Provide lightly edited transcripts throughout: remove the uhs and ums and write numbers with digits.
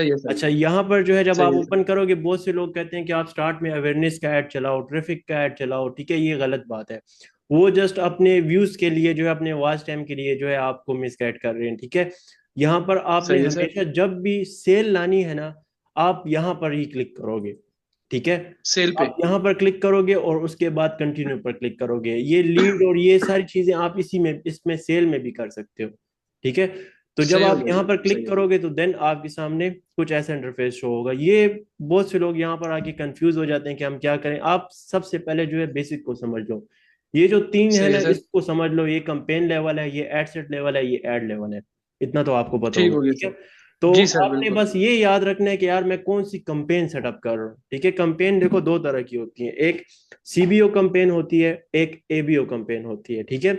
सही है सर। अच्छा, यहाँ पर जो है जब सही आप है सर। ओपन करोगे, बहुत से लोग कहते हैं कि आप स्टार्ट में अवेयरनेस का ऐड चलाओ, ट्रैफिक का ऐड चलाओ, ठीक है, ये गलत बात है। वो जस्ट अपने व्यूज के लिए जो है, अपने वॉच टाइम के लिए जो है आपको मिसगाइड कर रहे हैं, ठीक है। यहाँ पर आपने सही है सर। हमेशा जब भी सेल लानी है ना, आप यहाँ पर ही क्लिक करोगे, ठीक है। सेल पे। आप यहाँ पर क्लिक करोगे और उसके बाद कंटिन्यू पर क्लिक करोगे। ये लीड और ये सारी चीजें आप इसी में, इसमें सेल में भी कर सकते हो, ठीक है। तो जब सही हो आप गया यहाँ सर, पर सही क्लिक है। करोगे तो देन आपके सामने कुछ ऐसा इंटरफेस शो होगा। ये बहुत से लोग यहाँ पर आके कंफ्यूज हो जाते हैं कि हम क्या करें। आप सबसे पहले जो है बेसिक को समझ लो। ये जो तीन है सही ना, है सर। इसको समझ लो। ये कंपेन लेवल है, ये एड सेट लेवल है, ये एड लेवल है। इतना तो आपको पता ठीक होगा, हो गया ठीक है। सर। तो जी सर, आपने बिल्कुल। बस ये याद रखना है कि यार मैं कौन सी कंपेन सेटअप कर रहा हूँ, ठीक है। कंपेन देखो दो तरह की होती है, एक सीबीओ कंपेन होती है, एक एबीओ कंपेन होती है, ठीक है।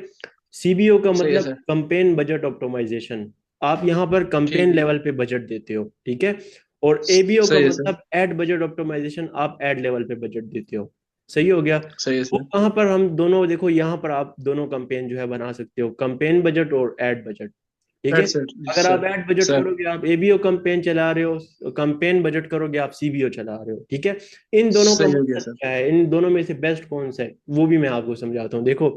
सीबीओ का सही है मतलब सर। Campaign budget optimisation. आप यहाँ पर ठीक कंपेन है। लेवल पे बजट देते हो, ठीक है। और एबीओ का सही है सर। मतलब एड बजट ऑप्टिमाइजेशन, आप एड लेवल पे बजट देते हो। सही हो गया। सही है तो सर। कहाँ पर हम दोनों देखो, यहाँ पर आप दोनों कंपेन जो है बना सकते हो, कंपेन बजट और एड बजट, ठीक है। Ad sir. अगर आप सर। Ad budget sir. करोगे आप एबीओ कंपेन चला रहे हो, कंपेन बजट करोगे आप सीबीओ चला रहे हो, ठीक है। इन दोनों का सही हो गया मतलब सर। क्या है, इन दोनों में से बेस्ट कौन सा है, वो भी मैं आपको समझाता हूँ। देखो,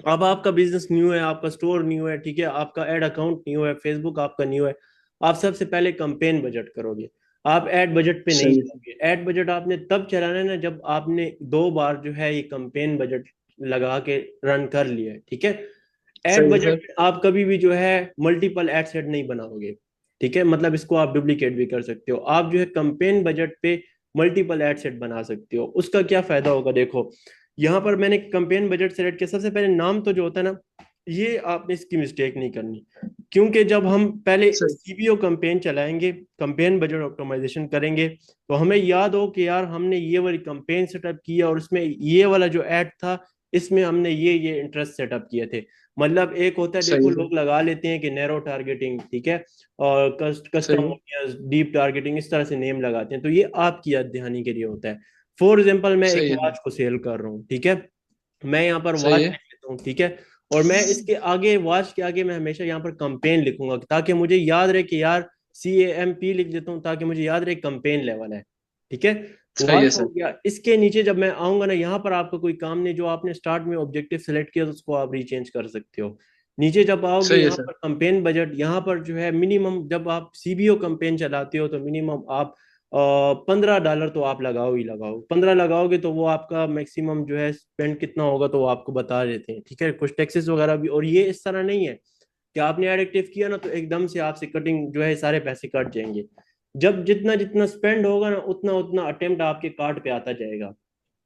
अब आपका बिजनेस न्यू है, आपका स्टोर न्यू है, ठीक है, आपका एड अकाउंट न्यू है, फेसबुक आपका न्यू है। आप सबसे पहले कंपेन बजट करोगे। आप एड बजट पे नहीं सही है सर। जाओगे। एड बजट आपने तब चलाना है ना, जब आपने 2 बार जो है ये कंपेन बजट लगा के रन कर लिया है, ठीक है। एड सही है बजट सर। में आप कभी भी जो है मल्टीपल एड सेट नहीं बनाओगे, ठीक है। मतलब इसको आप डुप्लीकेट भी कर सकते हो। आप जो है कंपेन बजट पे मल्टीपल एड सेट बना सकते हो। उसका क्या फायदा होगा, देखो, यहाँ पर मैंने कैंपेन बजट सेलेक्ट किया। सबसे पहले नाम तो जो होता है ना, ये आपने इसकी मिस्टेक नहीं करनी। क्योंकि जब हम पहले सही। सीबीओ कैंपेन चलाएंगे, कैंपेन बजट ऑप्टिमाइजेशन करेंगे, तो हमें याद हो कि यार हमने ये वाली कैंपेन सेटअप किया और इसमें ये वाला जो ऐड था, इसमें हमने ये इंटरेस्ट सेटअप किए थे। मतलब एक होता है, सही देखो है सर। लोग लगा लेते हैं कि नैरो टारगेटिंग, ठीक है, और कस्टम सही है। ऑडियंस, डीप टारगेटिंग, इस तरह से नेम लगाते हैं। तो ये आपकी याद दहानी के लिए होता है। फॉर एग्जाम्पल, मैं एक सही है सर। वॉच को सेल कर रहा हूँ, ठीक है। मैं यहाँ पर सही वॉच है। लिख लेता हूँ, ठीक है। और मैं इसके आगे, वॉच के आगे मैं हमेशा यहाँ पर कंपेन लिखूंगा, ताकि मुझे याद रहे कि यार CAMP लिख देता हूँ, ताकि मुझे याद रहे कंपेन लेवल है, ठीक है। सही है वॉच हो सर। गया। इसके नीचे जब मैं आऊंगा ना, यहाँ पर आपका कोई काम नहीं, जो आपने स्टार्ट में ऑब्जेक्टिव सेलेक्ट किया तो उसको आप रीचेंज कर सकते हो। नीचे जब आओगे, सही है यहाँ सर। पर कंपेन बजट, यहाँ पर जो है मिनिमम, जब आप सीबीओ कंपेन चलाते हो तो मिनिमम आप $15 तो आप लगाओ ही लगाओ। 15 लगाओगे तो वो आपका मैक्सिमम जो है स्पेंड कितना होगा तो वो आपको बता देते हैं, ठीक है। कुछ टैक्सेस वगैरह भी। और ये इस तरह नहीं है कि आपने ऐड एक्टिव किया ना तो एकदम से आपसे कटिंग जो है, सारे पैसे कट जाएंगे। जब जितना जितना स्पेंड होगा ना, उतना उतना अटेम्प्ट आपके कार्ड पे आता जाएगा,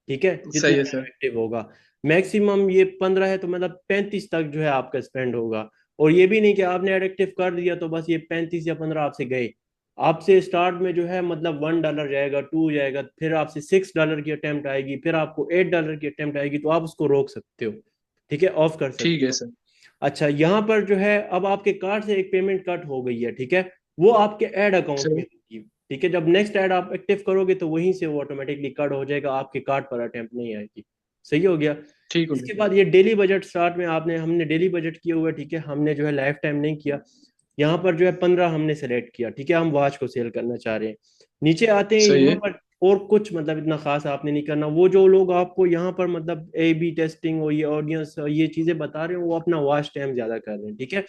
ठीक है, जितना सही है सर। एक्टिव होगा। मैक्सिमम ये 15 है तो मतलब 35 तक जो है आपका स्पेंड होगा। और ये भी नहीं कि आपने एडिक्टिव कर दिया तो बस ये 35 या 15 आपसे गए। आपसे स्टार्ट में जो है मतलब $1 जाएगा, टू जाएगा, फिर आपसे $6 की अटेम्प्ट आएगी, फिर आपको $8 की अटेम्प्ट आएगी, तो आप उसको रोक सकते हो, ठीक है, ऑफ कर ठीक सकते है हो। सर। अच्छा, यहाँ पर जो है अब आपके कार्ड से एक पेमेंट कट हो गई है, ठीक है। वो आपके ऐड अकाउंट में सही। होगी, ठीक है। जब नेक्स्ट ऐड आप एक्टिव करोगे तो वहीं से वो ऑटोमेटिकली कट हो जाएगा, आपके कार्ड पर अटेम्प्ट नहीं आएगी। सही हो गया। ठीक हो गया इसके सर। बाद ये डेली बजट स्टार्ट में आपने, हमने डेली बजट किया हुआ है, ठीक है, हमने जो है लाइफ टाइम नहीं किया। यहाँ पर जो है 15 हमने सेलेक्ट किया, ठीक है, हम वॉच को सेल करना चाह रहे हैं। नीचे आते हैं सही यहाँ है। पर। और कुछ मतलब इतना खास आपने नहीं करना। वो जो लोग आपको यहाँ पर मतलब A/B टेस्टिंग और ये ऑडियंस और ये चीजें बता रहे हो, वो अपना वॉच टाइम ज्यादा कर रहे हैं, ठीक है।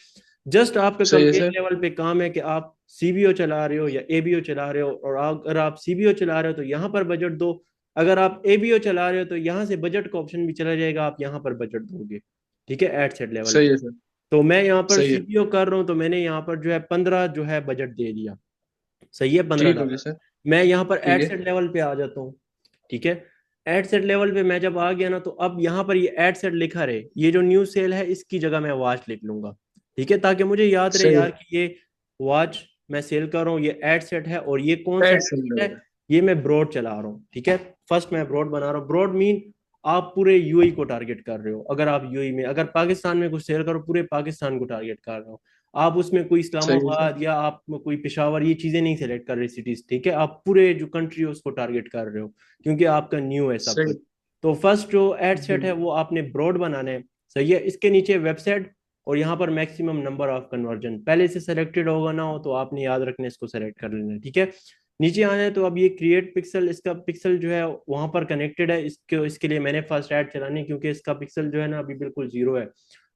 जस्ट आपका सही है कंपेन सर। लेवल पे काम है कि आप सीबीओ चला रहे हो या एबीओ चला रहे हो। और अगर आप सीबीओ चला रहे हो तो यहाँ पर बजट दो। अगर आप एबीओ चला रहे हो तो यहाँ से बजट का ऑप्शन भी चला जाएगा, आप यहाँ पर बजट दोगे, ठीक है, एड सेट लेवल सही पे। है सर। तो मैं यहाँ पर सही है। सीपीओ कर रहा हूँ तो मैंने यहाँ पर जो है 15 जो है बजट दे दिया। सही है, पंद्रह ठीक हो गया डॉलर सर। मैं यहाँ पर ठीक एड है। सेट लेवल पे आ जाता हूँ, ठीक है। एड सेट लेवल पे मैं जब आ गया ना, तो अब यहाँ पर ये एड सेट लिखा रहे, ये जो न्यू सेल है इसकी जगह मैं वॉच लिख लूंगा, ठीक है, ताकि मुझे याद रहे सही यार है। कि ये वॉच मैं सेल कर रहा हूँ, ये एड सेट है, और ये कौन सा एड एड सही सेट रहेगा। है, ये मैं ब्रॉड चला रहा हूँ, ठीक है। फर्स्ट मैं ब्रॉड बना रहा हूँ। ब्रॉड मीन आप पूरे यूएई को टारगेट कर रहे हो। अगर आप यूएई में, अगर पाकिस्तान में कुछ सेल करो, पूरे पाकिस्तान को टारगेट कर रहे हो। आप उसमें कोई सही है सर। इस्लामाबाद या आप कोई पेशावर ये चीजें नहीं सेलेक्ट कर रहे सिटीज, ठीक है। आप पूरे जो कंट्री है उसको टारगेट कर रहे हो, क्योंकि आपका न्यू है सब कुछ। सही। तो फर्स्ट जो एड सेट है बिल्कुल। वो आपने ब्रॉड बनाना है। सही है। इसके नीचे वेबसाइट और यहाँ पर मैक्सिमम नंबर ऑफ कन्वर्जन पहले से सेलेक्टेड होगा ना हो तो आपने याद रखना, इसको सेलेक्ट कर लेना है, ठीक है। नीचे आना है तो अब ये क्रिएट पिक्सल, इसका पिक्सल जो है वहां पर कनेक्टेड है, इसके लिए मैंने फर्स्ट ऐड चलानी है, क्योंकि इसका पिक्सल जो है ना अभी बिल्कुल जीरो है।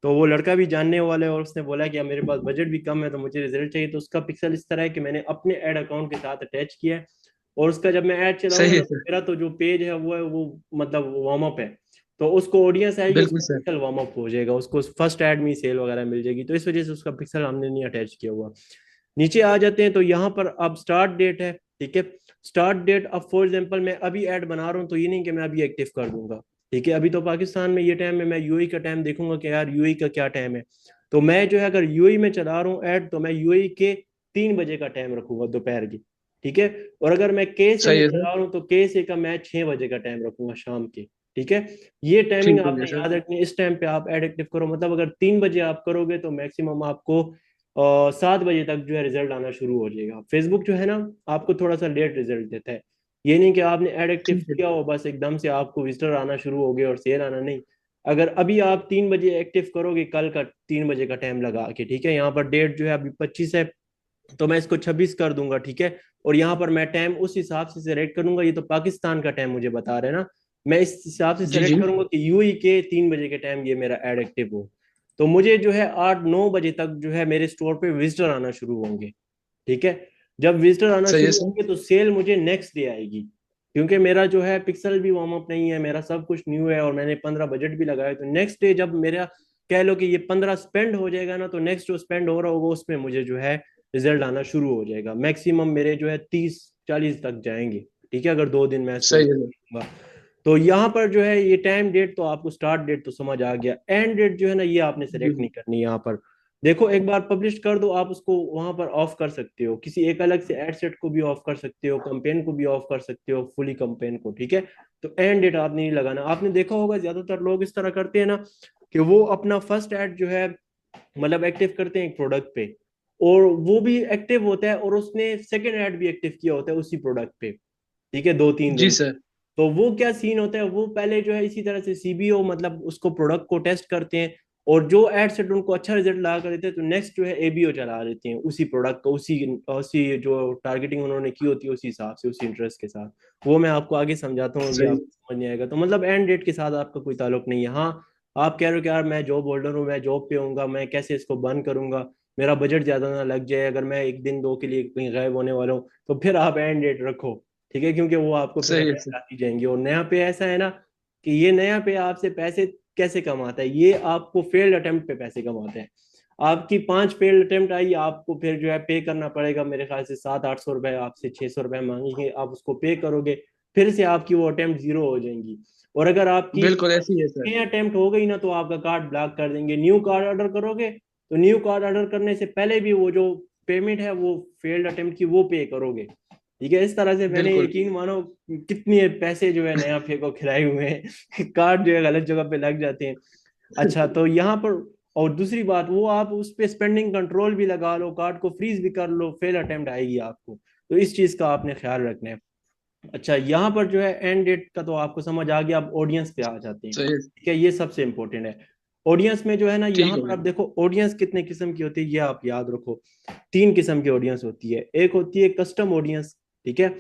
तो वो लड़का भी जानने वाला है और उसने बोला कि अब मेरे पास बजट भी कम है तो मुझे रिजल्ट चाहिए, तो उसका पिक्सल इस तरह है कि मैंने अपने ऐड अकाउंट के साथ अटैच किया है। और उसका जब मैं ऐड चलाऊंगा सही ना है तो सर। मेरा तो जो पेज है वो मतलब वार्म अप है, तो उसको ऑडियंस आएगी, बिल्कुल उसका सर। पिक्सल वार्म अप हो जाएगा, उसको फर्स्ट ऐड में सेल वगैरह मिल जाएगी, तो इस वजह से उसका पिक्सल हमने नहीं अटैच किया हुआ। नीचे आ जाते हैं तो यहाँ पर अब स्टार्ट डेट है, ठीक है। स्टार्ट डेट, अब फॉर एग्जांपल मैं अभी ऐड बना रहा हूँ तो ये नहीं कि मैं अभी एक्टिव कर दूंगा, ठीक है। अभी तो पाकिस्तान में ये टाइम है, मैं यूएई का टाइम देखूंगा कि यार यूएई का क्या टाइम है। तो मैं जो है अगर यूएई में चला रहा हूँ ऐड तो मैं यूएई के 3 बजे का टाइम रखूंगा दोपहर की, ठीक है। और अगर मैं के से में सही है सर। चला रहा हूँ तो के से का मैं 6 बजे का टाइम रखूंगा शाम के, ठीक है। ये टाइमिंग ठीक हो गया आपने सर। याद रखनी है, इस टाइम पे आप एड एक्टिव करो, मतलब अगर 3 बजे आप करोगे तो मैक्सिमम आपको 7 बजे तक जो है रिजल्ट आना शुरू हो जाएगा। फेसबुक जो है ना आपको थोड़ा सा लेट रिजल्ट देता है, ये नहीं कि आपने एड एक्टिव ठीक है। किया हो बस एकदम से आपको विजिटर आना शुरू हो गए और सेल आना, नहीं। अगर अभी आप 3 बजे एक्टिव करोगे कल का 3 बजे का टाइम लगा के, ठीक है, यहाँ पर डेट जो है अभी 25 है तो मैं इसको 26 कर दूंगा, ठीक है। और यहाँ पर मैं टाइम उस हिसाब से सेलेक्ट करूंगा, ये तो पाकिस्तान का टाइम मुझे बता रहे हैं ना, मैं इस हिसाब से जी जी। सेलेक्ट करूंगा कि यूई के 3 बजे के टाइम ये मेरा एड एक्टिव हो। तो मुझे जो है 8-9 बजे तक जो है मेरे स्टोर पे विजिटर आना शुरू होंगे, ठीक है। जब विजिटर आना सही है शुरू सर। होंगे तो सेल मुझे नेक्स्ट डे आएगी, क्योंकि मेरा जो है पिक्सल भी वार्म अप नहीं है, मेरा सब कुछ न्यू है और मैंने 15 बजट भी लगाया, तो नेक्स्ट डे जब मेरा कह लो कि ये 15 स्पेंड हो जाएगा ना, तो नेक्स्ट जो स्पेंड हो रहा होगा उसमें मुझे जो है रिजल्ट आना शुरू हो जाएगा। मैक्सिमम मेरे जो है 30-40 तक जाएंगे, ठीक है, अगर 2 दिन मैं इसको सही है सर। करूंगा। तो यहाँ पर जो है ये टाइम डेट तो आपको स्टार्ट डेट तो समझ आ गया, एंड डेट जो है ना ये आपने जी सेलेक्ट जी। नहीं करनी यहाँ पर। देखो एक बार पब्लिश कर दो, आप उसको वहां पर ऑफ कर सकते हो, किसी एक अलग से एड सेट को भी ऑफ कर सकते हो, कंपेन को भी ऑफ कर सकते हो, फुली कंपेन को, ठीक है। तो एंड डेट आपने नहीं लगाना। आपने देखा होगा ज्यादातर लोग इस तरह करते हैं ना कि वो अपना फर्स्ट एड जो है मतलब एक्टिव करते हैं एक प्रोडक्ट पे, और वो भी एक्टिव होता है और उसने सेकेंड ऐड भी एक्टिव किया होता है उसी प्रोडक्ट पे, ठीक है, 2-3 दिन। जी सर। तो वो क्या सीन होता है, वो पहले जो है इसी तरह से सीबीओ मतलब उसको प्रोडक्ट को टेस्ट करते हैं, और जो एड सेट उनको अच्छा रिजल्ट ला कर देते हैं तो नेक्स्ट जो है एबीओ चला देते हैं उसी प्रोडक्ट को, उसी उसी जो टारगेटिंग उन्होंने की होती है उसी हिसाब से उसी इंटरेस्ट के साथ। वो मैं आपको आगे समझाता हूँ, अभी सही। आपको समझ नहीं आएगा। तो मतलब एंड डेट के साथ आपका कोई ताल्लुक नहीं है। हाँ, आप कह रहे हो कि यार मैं जॉब होल्डर हूँ, मैं जॉब पे हूँगा, मैं कैसे इसको बंद करूंगा, मेरा बजट ज्यादा ना लग जाए, अगर मैं एक दिन दो के लिए कहीं गायब होने वाला हूँ, तो फिर आप एंड डेट रखो, ठीक है, क्योंकि वो आपको फिर सही है अटेम्प्ट सर। आती जाएंगी। और नया पे ऐसा है ना कि ये नया पे आपसे पैसे कैसे कमाता है, ये आपको फेल्ड अटेम्प्ट पे पैसे कमाते हैं। आपकी 5 फेल्ड अटेम्प्ट आई, आपको फिर जो है पे करना पड़ेगा, मेरे ख्याल से 700-800 रुपए आपसे 600 रुपए मांगेंगे, आप उसको पे करोगे, फिर से आपकी वो अटेम्प्ट जीरो हो जाएंगी। और अगर आपकी बिल्कुल ऐसी है सर। अटेम्प्ट हो गई ना तो आपका कार्ड ब्लॉक कर देंगे। न्यू कार्ड ऑर्डर करोगे तो न्यू कार्ड ऑर्डर करने से पहले भी वो जो पेमेंट है वो फेल्ड अटेम्प्ट की वो पे करोगे, ठीक है। इस तरह से मैंने बिल्कुल। यकीन मानो कितने पैसे जो है नया फेंको खिलाए हुए हैं कार्ड जो है गलत जगह पे लग जाते हैं। अच्छा, तो यहाँ पर और दूसरी बात, वो आप उस पे स्पेंडिंग कंट्रोल भी लगा लो, कार्ड को फ्रीज भी कर लो, फेल अटेम्प्ट आएगी आपको, तो इस चीज का आपने ख्याल रखना है। अच्छा, यहाँ पर जो है एंड डेट का तो आपको समझ आ गया, अब ऑडियंस पे आ जाते हैं, सही है। ठीक है, ये सबसे इंपॉर्टेंट है। ऑडियंस में जो है ना ठीक यहाँ हो पर आप गया। देखो ऑडियंस कितने किस्म की होती है, ये आप याद रखो। 3 किस्म की ऑडियंस होती है, एक होती है कस्टम ऑडियंस, ठीक है,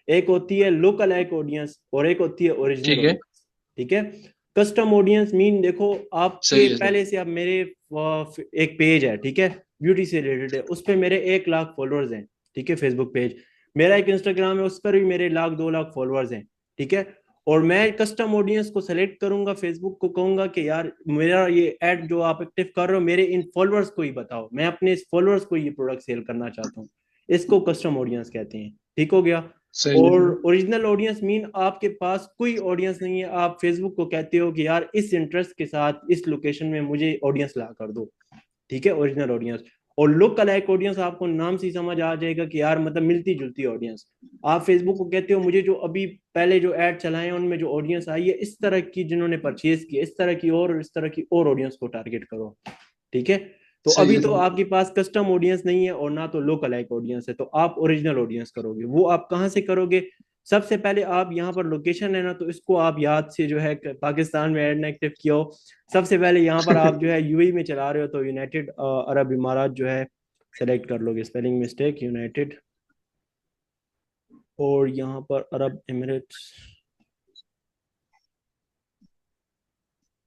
एक होती है लोकल लाइक ऑडियंस, और एक होती है ओरिजिनल ठीक है। ऑडियंस, ठीक है। कस्टम ऑडियंस मीन देखो आपके सही है सर। पहले से अब मेरे एक पेज है, ठीक है, ब्यूटी से रिलेटेड है, उस पर मेरे 1 लाख फॉलोअर्स हैं, ठीक है, फेसबुक पेज। मेरा एक इंस्टाग्राम है, उस पर भी मेरे 1-2 लाख फॉलोअर्स हैं, ठीक है। और मैं कस्टम ऑडियंस को सेलेक्ट करूंगा, फेसबुक को कहूंगा कि यार मेरा ये ऐड जो आप एक्टिव कर रहे हो मेरे इन फॉलोअर्स को ही बताओ, मैं अपने इस फॉलोअर्स को ये प्रोडक्ट सेल करना चाहता हूँ, इसको कस्टम ऑडियंस कहते हैं, ठीक हो गया। सही है और सर। ओरिजिनल ऑडियंस मीन आपके पास कोई ऑडियंस नहीं है, आप फेसबुक को कहते हो कि यार इस इंटरेस्ट के साथ इस लोकेशन में मुझे ऑडियंस ला कर दो, ठीक है, ओरिजिनल ऑडियंस। और लुक अलाइक ऑडियंस आपको नाम से ही समझ आ जाएगा कि यार मतलब मिलती जुलती ऑडियंस। आप फेसबुक को कहते हो मुझे जो अभी पहले जो ऐड चलाए हैं उनमें जो ऑडियंस आई है इस तरह की, जिन्होंने परचेज किया इस तरह की, और इस तरह की और ऑडियंस को टारगेट करो, ठीक है। तो सही अभी है तो सर। आपके पास कस्टम ऑडियंस नहीं है और ना तो लोक अलाइक ऑडियंस है, तो आप ओरिजिनल ऑडियंस करोगे। वो आप कहाँ से करोगे, सबसे पहले आप यहाँ पर लोकेशन है ना, तो इसको आप याद से जो है पाकिस्तान में ऐड ना एक्टिव किया हो। सबसे पहले यहाँ पर आप जो है यूएई में चला रहे हो तो यूनाइटेड अरब इमारात जो है सेलेक्ट कर लोगे, स्पेलिंग मिस्टेक, यूनाइटेड, और यहाँ पर अरब एमिरेट्स,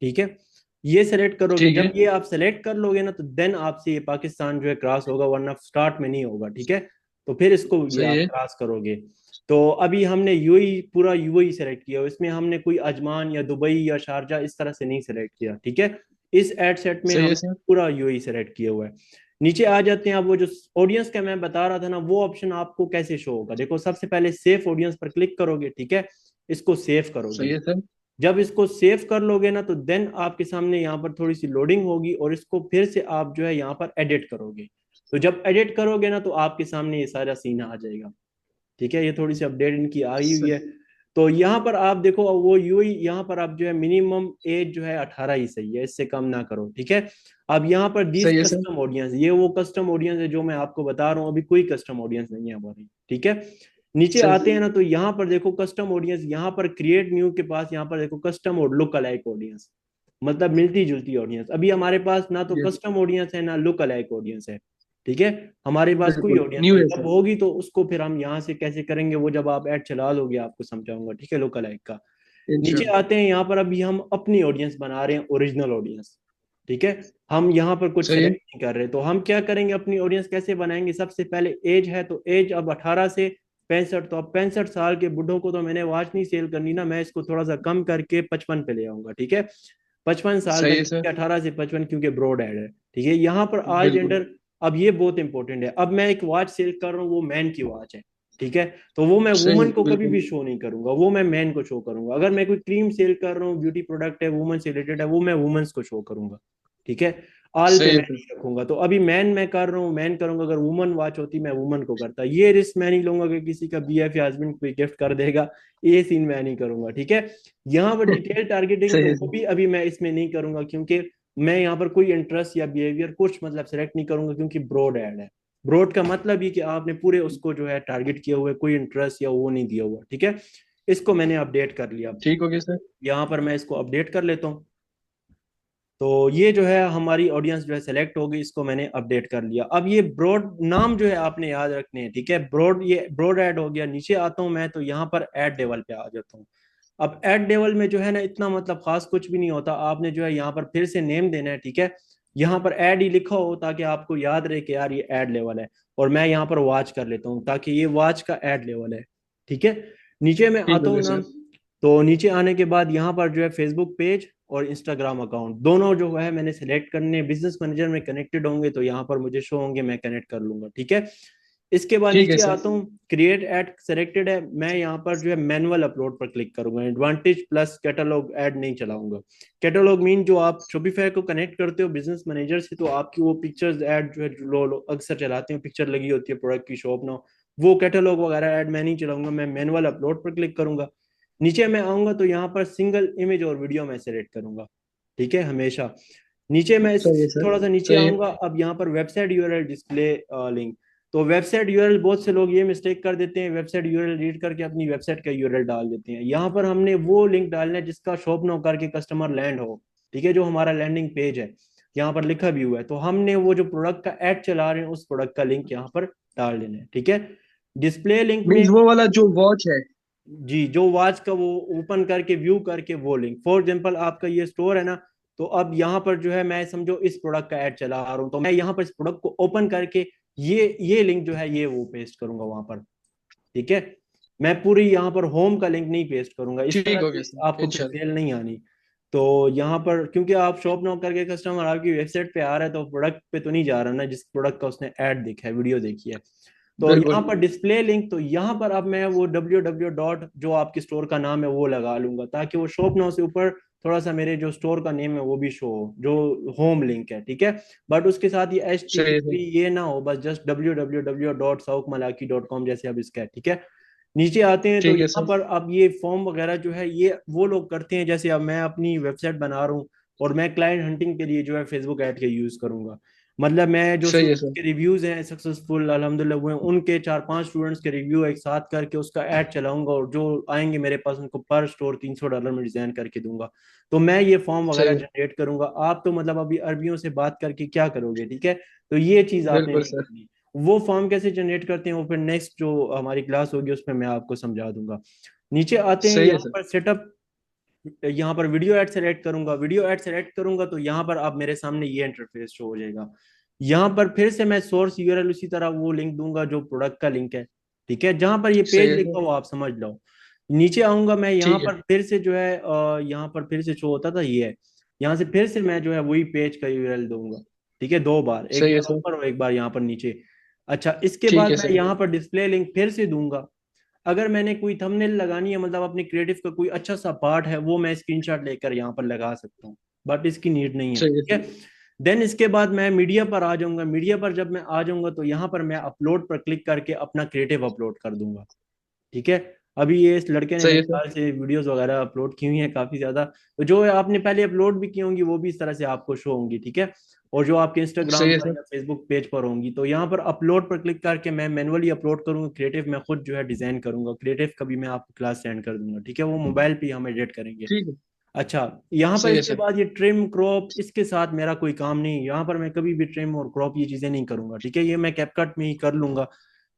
ठीक है। ये सेलेक्ट करोगे, ठीक जब है। ये आप सेलेक्ट कर लोगे ना तो देन आपसे ये पाकिस्तान जो है क्रॉस होगा, वरना स्टार्ट में नहीं होगा, ठीक है। तो फिर इसको ये सही आप है। क्रॉस करोगे। तो अभी हमने यूएई, पूरा यूएई सेलेक्ट किया, इसमें हमने कोई अजमान या दुबई या शारजा इस तरह से नहीं सेलेक्ट किया, ठीक है। इस एड सेट में सही है हमने सर। पूरा यूएई सेलेक्ट किया हुआ है। नीचे आ जाते हैं, आप वो जो ऑडियंस का मैं बता रहा था ना, वो ऑप्शन आपको कैसे शो होगा, देखो सबसे पहले सेव ऑडियंस पर क्लिक करोगे, ठीक है। इसको सेव सही करोगे। है सर। जब इसको सेव कर लोगे ना तो देन आपके सामने यहाँ पर थोड़ी सी लोडिंग होगी, और इसको फिर से आप जो है यहाँ पर एडिट करोगे। तो जब एडिट करोगे ना तो आपके सामने ये सारा सीन आ जाएगा, ठीक है। ये थोड़ी सी अपडेट इनकी आई हुई स- है। तो यहाँ पर आप देखो, वो यूई यहाँ पर आप जो है मिनिमम एज जो है 18 ही सही है, इससे कम ना करो, ठीक है। अब यहाँ पर दीज सही है सर। कस्टम ऑडियंस, ये वो कस्टम ऑडियंस है जो मैं आपको बता रहा हूँ, अभी कोई कस्टम ऑडियंस नहीं है हमारी, ठीक है। नीचे सर। आते हैं ना तो यहाँ पर देखो कस्टम ऑडियंस, यहाँ पर क्रिएट न्यू के पास यहाँ पर देखो कस्टम और लुक अलाइक ऑडियंस, मतलब मिलती जुलती ऑडियंस। अभी हमारे पास ना तो ये कस्टम ऑडियंस है ना लुक अलाइक ऑडियंस है, ठीक है। हमारे पास कोई बिल्कुल ऑडियंस न्यू नहीं, है जब सर। होगी तो उसको फिर हम यहाँ से कैसे करेंगे, वो जब आप ऐड चला लोगे आपको समझाऊंगा, ठीक है, लुक अलाइक का। नीचे इंशाल्लाह। आते हैं, यहाँ पर अभी हम अपनी ऑडियंस बना रहे हैं, ओरिजिनल ऑडियंस, ठीक है। हम यहाँ पर कुछ सही है। सेलेक्ट नहीं कर रहे, तो हम क्या करेंगे, अपनी ऑडियंस कैसे बनाएंगे, सबसे पहले एज है, तो एज अब 18 से 65, तो अब 65 साल के बुढ़ों को तो मैंने वॉच नहीं सेल करनी ना, मैं इसको थोड़ा सा कम करके 55 पे ले आऊंगा, ठीक है। 55 साल सही तक, है सर। 18 से 55, क्योंकि ब्रॉड एड है, ठीक है। यहाँ पर ऑल बिल्कुल। जेंडर, अब ये बहुत इंपॉर्टेंट है। अब मैं एक वॉच सेल कर रहा हूँ, वो मैन की वॉच है, ठीक है। तो वो मैं सही वुमन है को कभी बिल्कुल। भी शो नहीं करूंगा, वो मैं मैन को शो करूंगा। अगर मैं कोई क्रीम सेल कर रहा हूँ, ब्यूटी प्रोडक्ट है, वुमन से रिलेटेड है, वो मैं वुमेन्स को शो करूंगा, ठीक है। ऑल पे सही मैं है सर। नहीं रखूंगा। तो अभी मैन मैं कर रहा हूँ, मैन करूंगा, अगर वुमन वॉच होती मैं वुमन को करता, ये रिस्क मैं नहीं लूंगा कि किसी का बीएफ या हस्बैंड कोई गिफ्ट कर देगा, ये सीन मैं नहीं करूंगा, ठीक है। यहाँ पर डिटेल टारगेटिंग सही तो है वो सर। भी अभी मैं इसमें नहीं करूंगा, क्योंकि मैं यहाँ पर कोई इंटरेस्ट या बिहेवियर कुछ मतलब सेलेक्ट नहीं करूंगा, क्योंकि ब्रॉड ऐड है। ब्रॉड का मतलब ये कि आपने पूरे उसको जो है टारगेट किया हुआ है, कोई इंटरेस्ट या वो नहीं दिया हुआ, ठीक है। इसको मैंने अपडेट कर लिया। ठीक हो गया सर। यहाँ पर मैं इसको अपडेट कर लेता हूँ। तो ये जो है हमारी ऑडियंस जो है सेलेक्ट हो गई, इसको मैंने अपडेट कर लिया। अब ये ब्रॉड नाम जो है आपने याद रखने हैं, ठीक है। ब्रॉड, ये ब्रॉड ऐड हो गया। नीचे आता हूँ मैं तो यहाँ पर ऐड लेवल पे आ जाता हूँ। अब ऐड लेवल में जो है ना इतना मतलब खास कुछ भी नहीं होता, आपने जो है यहाँ पर फिर से नेम देना है, ठीक है। यहाँ पर ऐड ही लिखा हो ताकि आपको याद रहे कि यार ये ऐड लेवल है, और मैं यहाँ पर वॉच कर लेता हूँ ताकि ये वॉच का ऐड लेवल है, ठीक है। नीचे में ठीक आता हो हूँ गया ना, सर। तो नीचे आने के बाद यहाँ पर जो है फेसबुक पेज और इंस्टाग्राम अकाउंट दोनों जो है मैंने सेलेक्ट करने, बिजनेस मैनेजर में कनेक्टेड होंगे तो यहाँ पर मुझे शो होंगे, मैं कनेक्ट कर लूंगा, ठीक है। इसके बाद ठीक है नीचे सर। आता हूँ, क्रिएट एड सेलेक्टेड है, मैं यहाँ पर जो है मैनुअल अपलोड पर क्लिक करूंगा। एडवांटेज प्लस कैटलॉग ऐड नहीं चलाऊंगा। कैटलॉग मीन जो आप शॉपिफाई को कनेक्ट करते हो बिजनेस मैनेजर से, तो आपकी वो पिक्चर्स ऐड जो है जो लोग अक्सर चलाते हैं, पिक्चर लगी होती है प्रोडक्ट की, शॉप ना, वो कैटलॉग वगैरह ऐड मैं नहीं चलाऊंगा, मैं मैनुअल अपलोड पर क्लिक करूंगा। नीचे मैं आऊंगा तो यहाँ पर सिंगल इमेज और वीडियो मैं सेलेक्ट करूंगा, ठीक है, हमेशा। नीचे मैं सही है सर। थोड़ा सा नीचे सही है। आऊंगा, अब यहाँ पर वेबसाइट यूआरएल डिस्प्ले लिंक। तो वेबसाइट यूआरएल, बहुत से लोग ये मिस्टेक कर देते हैं, वेबसाइट यूआरएल रीड करके अपनी वेबसाइट का यूआरएल डाल देते हैं। यहाँ पर हमने वो लिंक डालना है जिसका शॉप नाउ करके कस्टमर लैंड हो, ठीक है, जो हमारा लैंडिंग पेज है, यहाँ पर लिखा भी हुआ है। तो हमने वो जो प्रोडक्ट का एड चला रहे हैं उस प्रोडक्ट का लिंक यहाँ पर डाल देना है, ठीक है। डिस्प्ले लिंक में, मीन्स वो वाला जो वॉच है। जी, जो वॉच का वो ओपन करके व्यू करके वो लिंक, फॉर एग्जांपल आपका ये स्टोर है ना, तो अब यहाँ पर जो है मैं समझो इस प्रोडक्ट का ऐड चला रहा हूँ, तो मैं यहाँ पर इस प्रोडक्ट को ओपन करके ये लिंक जो है ये वो पेस्ट करूंगा वहां पर, ठीक है। मैं पूरी यहाँ पर होम का लिंक नहीं पेस्ट करूंगा, इस ठीक तरह हो से गया सर आपको फिर इंशाल्लाह। सेल नहीं आनी। तो यहाँ पर क्योंकि आप शॉप नॉक करके कस्टमर आपकी वेबसाइट पे आ रहा है, तो प्रोडक्ट पे तो नहीं जा रहा ना, जिस प्रोडक्ट का उसने ऐड देखा है, वीडियो देखी है। तो यहाँ बिल्कुल। पर डिस्प्ले लिंक, तो यहाँ पर अब मैं वो www डॉट जो आपके स्टोर का नाम है वो लगा लूंगा, ताकि वो शॉप नाउ से ऊपर थोड़ा सा मेरे जो स्टोर का नेम है वो भी शो हो, जो होम लिंक है, ठीक है। बट उसके साथ ये एच टी सही टी है सर। पी ये ना हो, बस जस्ट www.saukmalaki.com जैसे अब इसका है, ठीक है। नीचे आते हैं तो ठीक है यहाँ सर। पर अब ये फॉर्म वगैरह जो है ये वो लोग करते हैं, जैसे अब मैं अपनी वेबसाइट बना रहा हूँ और मैं क्लाइंट हंटिंग के लिए जो है फेसबुक ऐड के यूज करूंगा। मतलब मैं जो सही है स्टूडेंट्स सर। के रिव्यूज हैं सक्सेसफुल अल्हम्दुलिल्लाह हुए, उनके 4-5 स्टूडेंट्स के रिव्यू एक साथ करके उसका ऐड चलाऊंगा, और जो आएंगे मेरे पास उनको पर स्टोर $300 में डिजाइन करके दूंगा। तो मैं ये फॉर्म वगैरह सही है। जनरेट करूंगा। आप तो मतलब अभी अरबियों से बात करके क्या करोगे, ठीक है, तो ये चीज आपने बिल्कुल नहीं सर। करनी। वो फॉर्म कैसे जनरेट करते हैं वो फिर नेक्स्ट जो हमारी क्लास होगी उसमें मैं आपको समझा दूंगा। नीचे आते हैं, सही है यहाँ सर। पर सेटअप, यहाँ पर वीडियो ऐड सेलेक्ट करूंगा। वीडियो ऐड सेलेक्ट करूंगा तो यहाँ पर आप मेरे सामने ये इंटरफेस शो हो जाएगा। यहाँ पर फिर से मैं सोर्स यूआरएल उसी तरह वो लिंक दूंगा जो प्रोडक्ट का लिंक है, ठीक है, जहां पर ये सही पेज है लिखा सर। हुआ आप समझ लो। नीचे आऊंगा मैं, यहाँ ठीक है। पर फिर से जो है यहाँ पर फिर से शो होता था ये है, यहाँ से फिर से मैं जो है वही पेज का यूआरएल दूंगा, ठीक है, दो बार, एक सही है बार सर। ऊपर और एक बार यहाँ पर नीचे। अच्छा, इसके ठीक बाद है मैं सर। यहाँ पर डिस्प्ले लिंक फिर से दूंगा। अगर मैंने कोई थंबनेल लगानी है, मतलब अपने क्रिएटिव का कोई अच्छा सा पार्ट है, वो मैं स्क्रीनशॉट लेकर यहाँ पर लगा सकता हूँ, बट इसकी नीड नहीं है, सही है ठीक सर। है। देन इसके बाद मैं मीडिया पर आ जाऊंगा। मीडिया पर जब मैं आ जाऊंगा तो यहाँ पर मैं अपलोड पर क्लिक करके अपना क्रिएटिव अपलोड कर दूंगा, ठीक है। अभी ये इस लड़के ने सही मेरे है सर। ख्याल से वीडियोस वगैरह अपलोड की हुई हैं काफी ज्यादा, तो जो आपने पहले अपलोड भी की होंगी वो भी इस तरह से आपको शो होंगी, ठीक है। और जो आपके इंस्टाग्राम सही है पर सर। या फेसबुक पेज पर होंगी, तो यहाँ पर अपलोड पर क्लिक करके मैं मैनुअली अपलोड करूंगा क्रिएटिव, मैं खुद जो है डिजाइन करूंगा क्रिएटिव का भी, मैं आपको क्लास सेंड कर दूंगा, ठीक है, वो मोबाइल पे ही हम एडिट करेंगे। ठीक है। अच्छा, यहाँ पर सही है इसके सर। बाद ये ट्रिम क्रॉप, इसके साथ मेरा कोई काम नहीं, यहाँ पर मैं कभी भी ट्रिम और क्रॉप ये चीजें नहीं करूंगा, ठीक है, ये मैं कैपकट में ही कर लूंगा।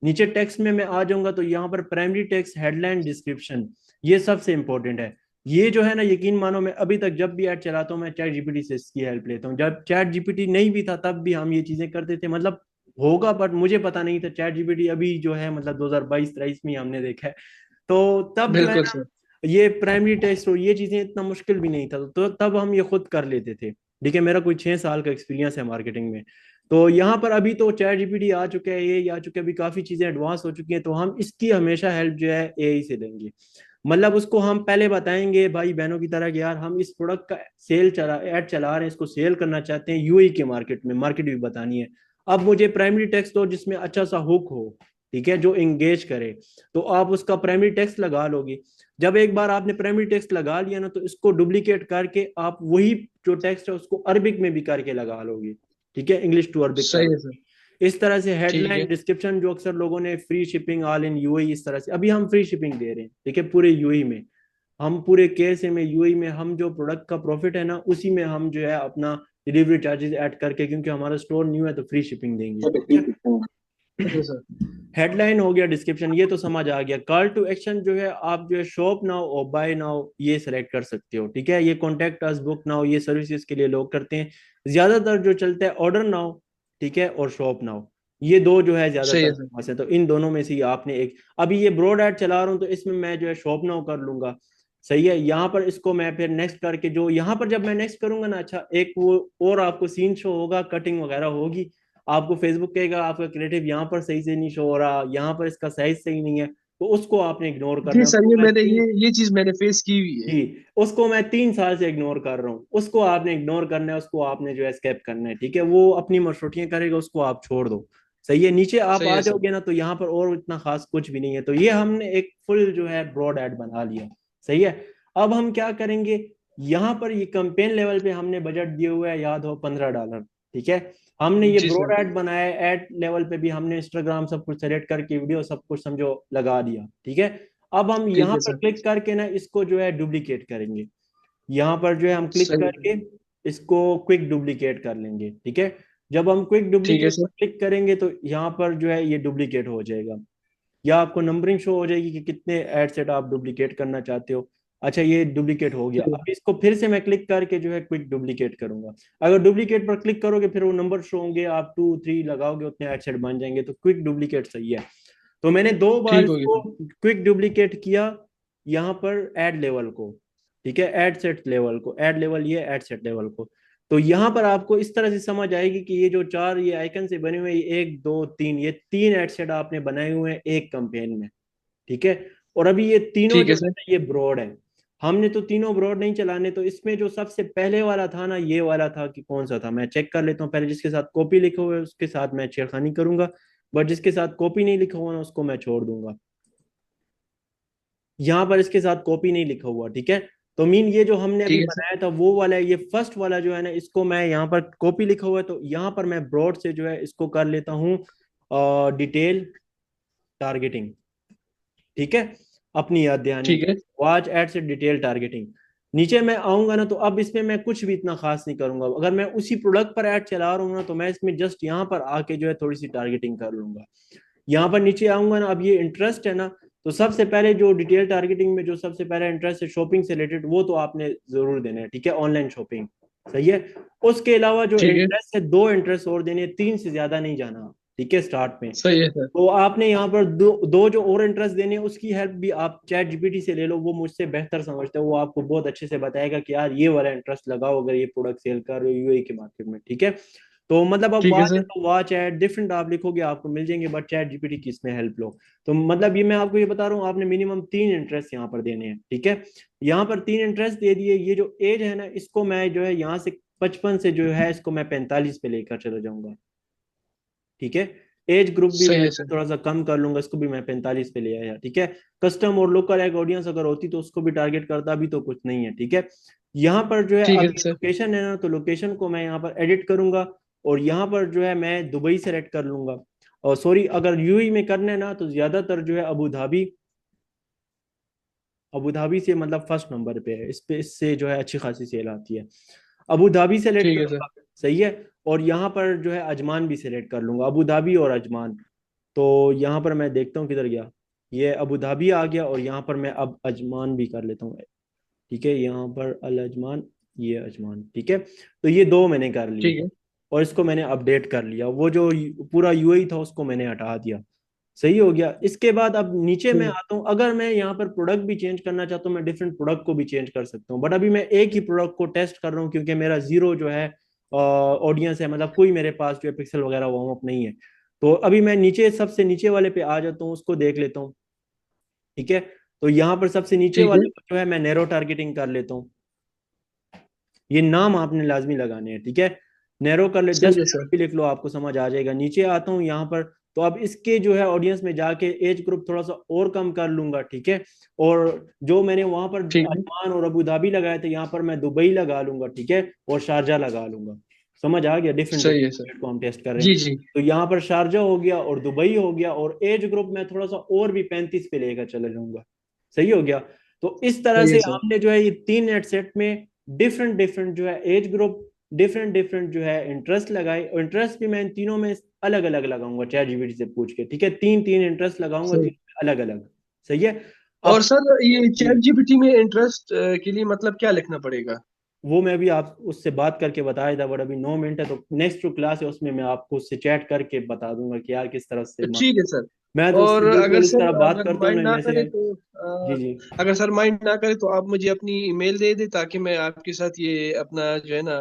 नीचे टेक्स्ट में मैं आ जाऊंगा तो यहाँ पर प्राइमरी टेक्स्ट, हेडलाइन, डिस्क्रिप्शन, ये सबसे इंपॉर्टेंट है। ये जो है ना, यकीन मानो मैं अभी तक जब भी ऐड चलाता हूँ मैं चैट जीपीटी से इसकी हेल्प लेता हूँ। जब चैट जीपीटी नहीं भी था तब भी हम ये चीजें करते थे, मतलब होगा बट मुझे पता नहीं था चैट जीपीटी अभी जो है मतलब 2022-23 में ही हमने देखा है। तो तब जो है बिल्कुल ना, सर। ये प्राइमरी टेस्ट और ये चीजें इतना मुश्किल भी नहीं था, तो तब हम ये खुद कर लेते थे, ठीक है। मेरा कोई 6 साल का एक्सपीरियंस है मार्केटिंग में। तो यहाँ पर अभी तो चैट जीपीटी आ चुका है, ये आ चुका है, अभी काफी चीजें एडवांस हो चुकी हैं, तो हम इसकी हमेशा हेल्प जो है एआई से लेंगे। मतलब उसको हम पहले बताएंगे भाई बहनों की तरह कि यार हम इस प्रोडक्ट का सेल चला ऐड चला रहे हैं, इसको सेल करना चाहते हैं यूएई के मार्केट में, मार्केट भी बतानी है। अब मुझे प्राइमरी टेक्स्ट दो जिसमें अच्छा सा हुक हो, ठीक है, जो एंगेज करे, तो आप उसका प्राइमरी टेक्स्ट लगा लोगे। जब एक बार आपने प्राइमरी टेक्स्ट लगा लिया ना, तो इसको डुप्लीकेट करके आप वही जो टेक्स्ट है उसको अरबिक में भी करके लगा लोगे, ठीक है, इंग्लिश टू अरबिक कर सही है सर। लोगे। इस तरह से ठीक हेडलाइन, है। डिस्क्रिप्शन, जो अक्सर लोगों ने free shipping all in UAE, इस तरह से अभी हम फ्री शिपिंग दे रहे हैं, ठीक है, पूरे यूएई में। हम पूरे केस में यूएई में हम जो प्रोडक्ट का प्रॉफिट है ना उसी में हम जो है अपना डिलीवरी चार्जेस ऐड करके, क्योंकि हमारा स्टोर न्यू है तो फ्री शिपिंग देंगे, ठीक है। ठीक है सर। हेडलाइन हो गया, डिस्क्रिप्शन ये तो समझ आ गया। कॉल टू एक्शन जो है, आप जो है शॉप नाउ और बाय नाउ ये सेलेक्ट कर सकते हो, ठीक है। ये कॉन्टेक्ट अस, बुक नाउ, ये सर्विसेज के लिए लोग करते हैं। ज्यादातर जो चलता है ऑर्डर नाउ, ठीक है, और शॉप नाउ, ये दो जो है सही ज्यादातर है सर। फेमस है, तो इन दोनों में से ही आपने एक, अभी ये ब्रॉड एड चला रहा हूँ तो इसमें मैं जो है शॉप नाउ कर लूंगा, सही है। यहाँ पर इसको मैं फिर नेक्स्ट करके, जो यहाँ पर जब मैं नेक्स्ट करूंगा ना, अच्छा एक वो और आपको सीन शो होगा, कटिंग वगैरह होगी, आपको फेसबुक कहेगा आपका क्रिएटिव यहाँ पर सही से नहीं शो हो रहा, यहाँ पर इसका साइज सही नहीं है, तो उसको आपने इग्नोर जी करना है, सर, उसको ये मैं मैंने तीन, ये चीज मैंने फेस की हुई है। जी, उसको मैं 3 साल से इग्नोर कर रहा हूँ, उसको आपने इग्नोर करना है, उसको आपने जो है स्केप करना है, ठीक है, वो अपनी मशरूटियां करेगा, उसको आप छोड़ दो, सही है। नीचे आप सही आ है सर। जाओगे ना तो यहाँ पर और इतना खास कुछ भी नहीं है, तो ये हमने एक फुल जो है ब्रॉड एड बना लिया, सही है। अब हम क्या करेंगे, यहाँ पर ये कैंपेन लेवल पे हमने बजट दिए हुए है, याद हो, $15, ठीक है। हमने ये जी ब्रॉड सर। एड बनाया है, एड लेवल पे भी हमने इंस्टाग्राम सब कुछ सेलेक्ट करके वीडियो सब कुछ समझो लगा दिया, ठीक है। अब हम ठीक यहाँ है पर सर। क्लिक करके ना इसको जो है डुप्लीकेट करेंगे, यहाँ पर जो है हम क्लिक सही है। करके इसको क्विक डुप्लीकेट कर लेंगे, ठीक है। जब हम क्विक ठीक है डुप्लीकेट सर। पर क्लिक करेंगे तो यहाँ पर जो है ये डुप्लीकेट हो जाएगा, या आपको नंबरिंग शो हो जाएगी कि कितने एड सेट आप डुप्लीकेट करना चाहते हो। अच्छा, ये डुप्लीकेट हो गया, ठीक अब इसको फिर से मैं क्लिक करके जो है क्विक डुप्लीकेट करूंगा। अगर डुप्लीकेट पर क्लिक करोगे फिर वो नंबर शो होंगे, आप 2-3 लगाओगे उतने एड सेट बन जाएंगे, तो क्विक डुप्लीकेट सही है। तो मैंने 2 बार ठीक होगी इसको सर। क्विक डुप्लीकेट किया, यहाँ पर ऐड लेवल को, ठीक है, ऐड सेट लेवल को, ऐड लेवल ये ऐड सेट लेवल को। तो यहाँ पर आपको इस तरह से समझ आएगी कि ये जो चार ये आइकन से बने हुए, 1 2 3, ये 3 एड सेट आपने बनाए हुए हैं एक कंपेन में, ठीक है। और अभी ये तीनों ठीक जो है है सर। ना ये ब्रॉड है, हमने तो तीनों ब्रॉड नहीं चलाने, तो इसमें जो सबसे पहले वाला था ना, ये वाला था, कि कौन सा था मैं चेक कर लेता हूँ पहले, जिसके साथ कॉपी लिखा हुआ है उसके साथ मैं छेड़खानी करूंगा, बट जिसके साथ कॉपी नहीं लिखा हुआ ना उसको मैं छोड़ दूंगा। यहाँ पर इसके साथ कॉपी नहीं लिखा हुआ, ठीक है। तो मीन ये जो हमने अभी ठीक है सर। बनाया था वो वाला है, ये फर्स्ट वाला जो है ना, इसको मैं यहाँ पर कॉपी लिखा हुआ है तो यहाँ पर मैं ब्रॉड से जो है इसको कर लेता हूँ डिटेल टारगेटिंग। ठीक है, अपनी याद दहानी ठीक के है। वॉच एड से डिटेल टारगेटिंग। नीचे मैं आऊंगा ना तो अब इसमें मैं कुछ भी इतना खास नहीं करूंगा, अगर मैं उसी प्रोडक्ट पर ऐड चला रहा हूँ ना तो मैं इसमें जस्ट यहाँ पर आके जो है थोड़ी सी टारगेटिंग कर लूंगा। यहाँ पर नीचे आऊंगा ना, अब ये इंटरेस्ट है ना, तो सबसे पहले जो डिटेल टारगेटिंग में जो सबसे पहले इंटरेस्ट है शॉपिंग से रिलेटेड, वो तो आपने जरूर देना है, ठीक है, ऑनलाइन शॉपिंग। सही है। उसके अलावा जो ठीक है। इंटरेस्ट है, दो इंटरेस्ट और देने हैं, तीन से ज्यादा नहीं जाना, ठीक है, स्टार्ट में। सही है सर। तो आपने यहाँ पर दो जो और इंटरेस्ट देने हैं, उसकी हेल्प भी आप चैट जीपीटी से ले लो, वो मुझसे बेहतर समझता है, वो आपको बहुत अच्छे से बताएगा कि यार ये वाला इंटरेस्ट लगाओ अगर ये प्रोडक्ट सेल कर रहे हो यूएई के मार्केट में, ठीक है। तो मतलब अब ठीक है वॉच है सर। तो वॉच ऐड डिफरेंट आप लिखोगे आपको मिल जाएंगे, बट चैट जीपीटी की इसमें हेल्प लो। तो मतलब ये मैं आपको ये बता रहा हूँ, आपने मिनिमम तीन इंटरेस्ट यहाँ पर देने हैं, ठीक है। यहाँ पर तीन इंटरेस्ट दे दिए, ये जो एज है ना, इसको मैं जो है यहाँ से 55 से जो है इसको मैं 45 पे लेकर चला जाऊंगा, ठीक है। एज ग्रुप भी सही मैं है सर। थोड़ा सा कम कर लूंगा, इसको भी मैं 45 पे ले आया, ठीक है। कस्टम और लोकल एक ऑडियंस अगर होती तो उसको भी टारगेट करता, भी तो कुछ नहीं है, ठीक है। यहाँ पर जो है ठीक अब है ये सर। लोकेशन है ना, तो लोकेशन को मैं यहाँ पर एडिट करूंगा और यहाँ पर जो है मैं दुबई सेलेक्ट कर लूंगा। और सॉरी, अगर यूएई में करना है ना तो ज्यादातर जो है अबू धाबी, अबू धाबी से मतलब फर्स्ट नंबर पे है इस पे, इससे जो है अच्छी खासी सेल आती है। अबू धाबी सेलेक्ट ठीक है सर। करूंगा, सही है। और यहाँ पर जो है अजमान भी सेलेक्ट कर लूंगा, अबू धाबी और अजमान। तो यहाँ पर मैं देखता हूँ किधर गया, ये अबू धाबी आ गया, और यहाँ पर मैं अब अजमान भी कर लेता हूँ, ठीक है। यहाँ पर अल अजमान, ये अजमान, ठीक है। तो ये दो मैंने कर लिए ठीक है। और इसको मैंने अपडेट कर लिया, वो जो पूरा यूएई था उसको मैंने हटा दिया। सही हो गया। इसके बाद अब नीचे मैं ठीक आता हूँ, अगर मैं यहाँ पर प्रोडक्ट भी चेंज करना चाहता हूँ, मैं डिफरेंट प्रोडक्ट को भी चेंज कर सकता हूँ, बट अभी मैं एक ही प्रोडक्ट को टेस्ट कर रहा हूँ क्योंकि मेरा जीरो जो है ऑडियंस है, मतलब कोई मेरे पास जो है पिक्सल वगैरह वार्म अप नहीं है। तो अभी मैं नीचे सबसे नीचे वाले पे आ जाता हूँ, उसको देख लेता हूँ, ठीक है। तो यहाँ पर सबसे नीचे ठीक है। वाले पर जो है मैं नैरो टारगेटिंग कर लेता हूँ, ये नाम आपने लाजमी लगाने हैं, ठीक है। नैरो कर ले, सही जस्ट है नैरो सर। भी लिख लो आपको समझ आ जाएगा। नीचे आता हूँ यहाँ पर, तो अब इसके जो है ऑडियंस में जाके एज ग्रुप थोड़ा सा और कम कर लूंगा, ठीक है। और जो मैंने वहां पर ठीक है। अजमान और अबू धाबी लगाए थे, यहाँ पर मैं दुबई लगा लूंगा, ठीक है, और शारजा लगा लूंगा। समझ आ गया, डिफरेंट सही है सर। डिफरेंट को हम टेस्ट कर रहे जी हैं। जी। तो यहाँ पर शारजा हो गया और दुबई हो गया, और एज ग्रुप में थोड़ा सा और भी 35 पे लेकर चले जाऊंगा। सही हो गया। तो इस तरह सही से है सर। हमने जो है ये तीन नेट सेट में डिफरेंट डिफरेंट जो है एज ग्रुप, डिफरेंट डिफरेंट जो है इंटरेस्ट लगाए, और इंटरेस्ट भी मैं इन तीनों में अलग अलग लगाऊंगा चैट जीपीटी से पूछ के, ठीक है। तीन तीन इंटरेस्ट लगाऊंगा, सही। तीन अलग अलग। सही है। और अब सर ये चैट जीपीटी में इंटरेस्ट के लिए मतलब क्या लिखना पड़ेगा? वो मैं भी आप उससे बात करके बताया था, बट अभी 9 मिनट है, तो नेक्स्ट जो क्लास है उसमें मैं आपको उससे चैट करके बता दूंगा कि यार किस तरह से ठीक है सर। मैं तो और उससे अगर बिल्कुल इस सर तरह बात अगर करता हूँ माइंड ना ना जैसे। करे तो जी जी। अगर सर माइंड ना करे तो आप मुझे अपनी ईमेल दे दे ताकि मैं आपके साथ ये अपना जो है ना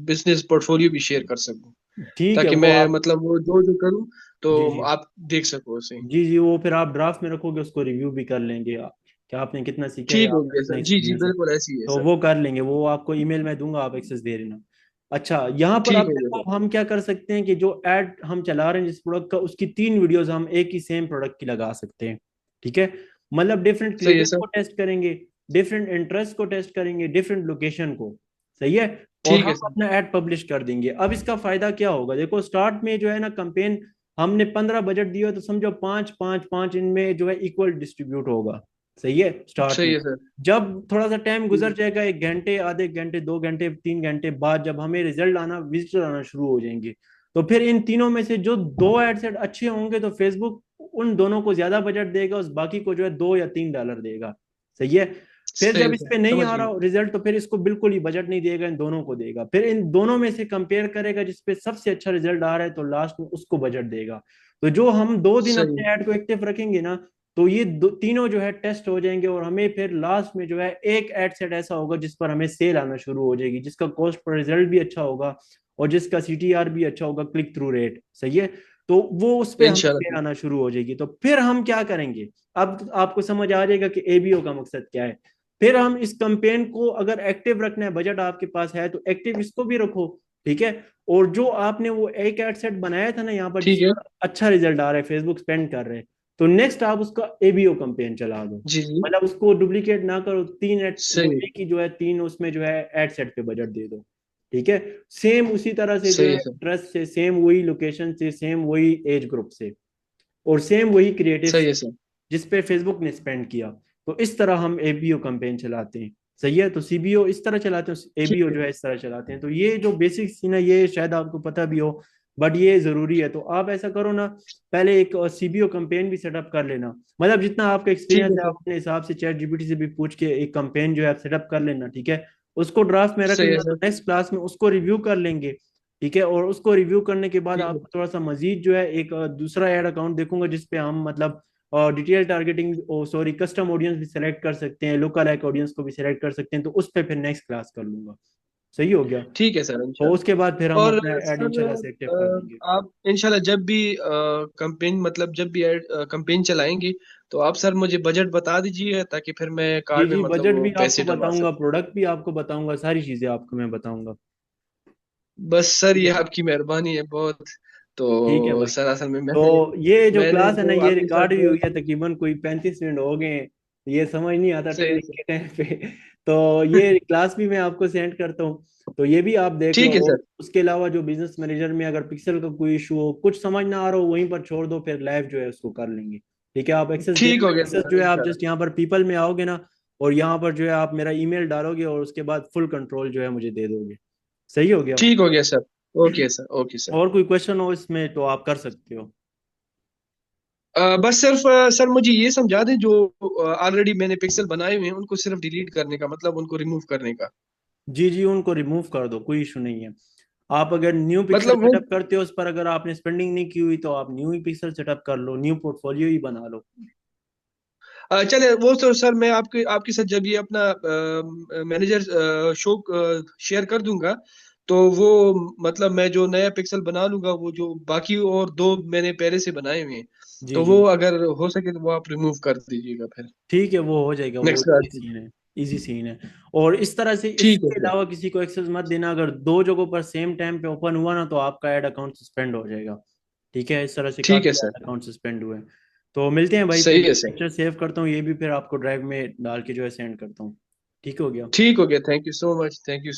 बिजनेस पोर्टफोलियो भी शेयर कर सकूं। ठीक है ताकि वो मैं आप। मतलब वो जो जो करूं तो जी जी। आप देख सको उसे। जी जी, वो फिर आप ड्राफ्ट में रखोगे, उसको रिव्यू भी कर लेंगे कि आपने कितना सीखा है या ठीक हो आपका गया कितना सर। जी जी एक्सपीरियंस है। बिल्कुल ऐसी ही है तो सर। वो कर लेंगे, वो आपको ईमेल में दूंगा, आप एक्सेस दे देना। अच्छा, यहाँ पर ठीक अब हो गया देखो सर। हम क्या कर सकते हैं कि जो एड हम चला रहे हैं जिस प्रोडक्ट का, उसकी तीन वीडियोस हम एक ही सेम प्रोडक्ट की लगा सकते हैं, ठीक है। मतलब डिफरेंट सही है क्लेरिटी सर। को टेस्ट करेंगे, डिफरेंट इंटरेस्ट को टेस्ट करेंगे, डिफरेंट लोकेशन को। सही है। और ठीक हम है सर। अपना ऐड पब्लिश कर देंगे। अब इसका फायदा क्या होगा, देखो स्टार्ट में जो है ना कैंपेन हमने 15 बजट दिया, तो समझो पांच पांच पांच इनमें जो है इक्वल डिस्ट्रीब्यूट होगा। सही है स्टार्ट सही में। है सर। जब थोड़ा सा टाइम गुजर हम्म। जाएगा, 1 घंटे, आधे घंटे, 2 घंटे, 3 घंटे बाद, जब हमें रिजल्ट आना, विजिटर आना शुरू हो जाएंगे, तो फिर इन तीनों में से जो दो एड सेट अच्छे होंगे तो फेसबुक उन दोनों को ज्यादा बजट देगा, उस बाकी को जो है $2 या $3 देगा। सही है। फिर सही है जब इस सर पे नहीं समझ आ गया। रहा रिजल्ट, तो फिर इसको बिल्कुल ही बजट नहीं देगा, इन दोनों को देगा। फिर इन दोनों में से कंपेयर करेगा, जिसपे सबसे अच्छा रिजल्ट आ रहा है तो लास्ट में उसको बजट देगा। तो जो हम 2 दिन सही। अपने ऐड को एक्टिव रखेंगे ना, तो ये तीनों जो है टेस्ट हो जाएंगे, और हमें फिर लास्ट में जो है एक एड सेट ऐसा होगा जिस पर हमें सेल आना शुरू हो जाएगी, जिसका कॉस्ट पर रिजल्ट भी अच्छा होगा और जिसका सीटीआर भी अच्छा होगा, क्लिक थ्रू रेट। सही है। तो वो उस पे हमें सेल इंशाल्लाह। आना शुरू हो जाएगी। तो फिर हम क्या करेंगे, अब आपको समझ आ जाएगा कि एबीओ का मकसद क्या है। फिर हम इस कैंपेन को अगर एक्टिव रखना है, बजट आपके पास है तो एक्टिव इसको भी रखो, ठीक है। और जो आपने वो एक एड सेट बनाया था ना यहाँ पर ठीक है। जिसका अच्छा रिजल्ट आ रहा है, फेसबुक स्पेंड कर रहे हैं, तो नेक्स्ट आप उसका एबीओ कैंपेन चला दो, जी जी। मतलब उसको डुप्लीकेट ना करो, तीन एड वो सही। एक ही जो है तीन उसमें जो है एड सेट पे बजट दे दो। ठीक है, सेम उसी तरह से जो सही है है सर। ट्रस्ट से, सेम वही लोकेशन से, सेम वही एज ग्रुप से, और सेम वही क्रिएटिव सही है सर। जिस पे फेसबुक ने स्पेंड किया। तो इस तरह हम एबीओ कैंपेन चलाते हैं। सही है, तो सीबीओ इस तरह चलाते हैं, ठीक एबीओ है जो है सर। इस तरह चलाते हैं। तो ये जो बेसिक सीन है ये शायद आपको पता भी हो, बट ये जरूरी है। तो आप ऐसा करो ना, पहले एक सीबीओ कैंपेन भी सेटअप कर लेना, मतलब जितना आपका ठीक एक्सपीरियंस है है सर। आप अपने हिसाब से चैट जीपीटी से भी पूछ के एक कैंपेन जो है आप सेटअप कर लेना। ठीक है, उसको ड्राफ्ट में रख सही है लेना, तो सर। नेक्स्ट क्लास में उसको रिव्यू कर लेंगे। ठीक है, और उसको रिव्यू करने के बाद ठीक है। आपको थोड़ा सा मजीद जो है एक दूसरा ऐड अकाउंट देखूंगा जिसपे हम मतलब और डिटेल टारगेटिंग, ओ सॉरी, कस्टम ऑडियंस भी सिलेक्ट कर सकते हैं, लोकल लाइक ऑडियंस को भी सिलेक्ट कर सकते हैं। तो उस पे फिर नेक्स्ट क्लास कर लूंगा। सही हो गया। ठीक है सर तो इंशाल्लाह। उसके बाद फिर हम और अपना ऐड सर इंशाल्लाह से एक्टिव कर देंगे। आप इंशाल्लाह जब भी कंपेन मतलब जब भी एड कंपेन चलाएंगे तो आप सर मुझे बजट बता दीजिए ताकि फिर मैं जी कार्ड में जी, मतलब बजट वो भी आपको पैसे डलवा बताऊंगा, सकूं। प्रोडक्ट भी आपको बताऊंगा, सारी चीजें आपको मैं बताऊंगा। बस सर ठीक ये है, आपकी मेहरबानी है बहुत। ठीक है तो भाई। सर असल में तो मैंने ये जो मैंने क्लास है ना, तो ये आपके साथ रिकॉर्ड भी हुई बहुत। है, तकरीबन कोई 35 मिनट हो गए हैं। ये समझ नहीं आता सही है ट्रेनिंग सर। के टाइम पे। तो ये क्लास भी मैं आपको सेंड करता हूँ, तो ये भी आप देख लो। ठीक है और सर। उसके अलावा जो बिजनेस मैनेजर में अगर पिक्सल का कोई इशू हो, कुछ समझ ना आ रहा हो, वहीं पर छोड़ दो, फिर लाइव जो है उसको कर लेंगे। ठीक है, आप एक्सेस दे ठीक हो लो, गया एक्सेस सर जो है आप इंशाल्लाह। जस्ट यहाँ पर पीपल में आओगे ना, और यहाँ पर जो है आप मेरा ईमेल डालोगे, और उसके बाद फुल कंट्रोल जो है मुझे दे दोगे। सही हो गया। ठीक हो गया sir. Okay sir okay sir. और कोई क्वेश्चन हो इसमें तो आप कर सकते हो। बस सिर्फ सर मुझे ये समझा दें जो ऑलरेडी मैंने पिक्सल बनाए हुए हैं उनको सिर्फ डिलीट करने का मतलब उनको रिमूव करने का। जी जी, उनको रिमूव कर दो, कोई इशू नहीं है। आप अगर न्यू पिक्सल मतलब वो सेटअप करते हो उस पर, अगर आपने स्पेंडिंग नहीं की हुई, तो आप न्यू ही पिक्सल सेटअप कर लो, न्यू पोर्टफोलियो ही बना लो। चले वो तो सर मैं आपके आपके साथ जब ये अपना मैनेजर शो शेयर कर दूंगा तो वो मतलब मैं जो नया पिक्सल बना लूंगा वो जो बाकी और दो मैंने पहले से बनाए हुए हैं जी तो जी, वो अगर हो सके तो वो आप रिमूव कर दीजिएगा फिर ठीक है, वो हो जाएगा, वो नेक्स्ट इजी क्लास में। सीन है, इजी सीन है। और इस तरह से, ठीक है इसके सर। अलावा किसी को एक्सेस मत देना, अगर दो जगहों पर सेम टाइम पे ओपन हुआ ना, तो आपका ऐड अकाउंट सस्पेंड हो जाएगा। ठीक है, इस तरह से ठीक है काफी सर। ऐड अकाउंट सस्पेंड हुए हैं। तो मिलते हैं भाई, फिर सही ये है सर। लेक्चर सेव करता हूँ, ये भी फिर आपको ड्राइव में डाल के जो है सेंड करता हूँ। ठीक हो गया। ठीक हो गया thank you so much thank you.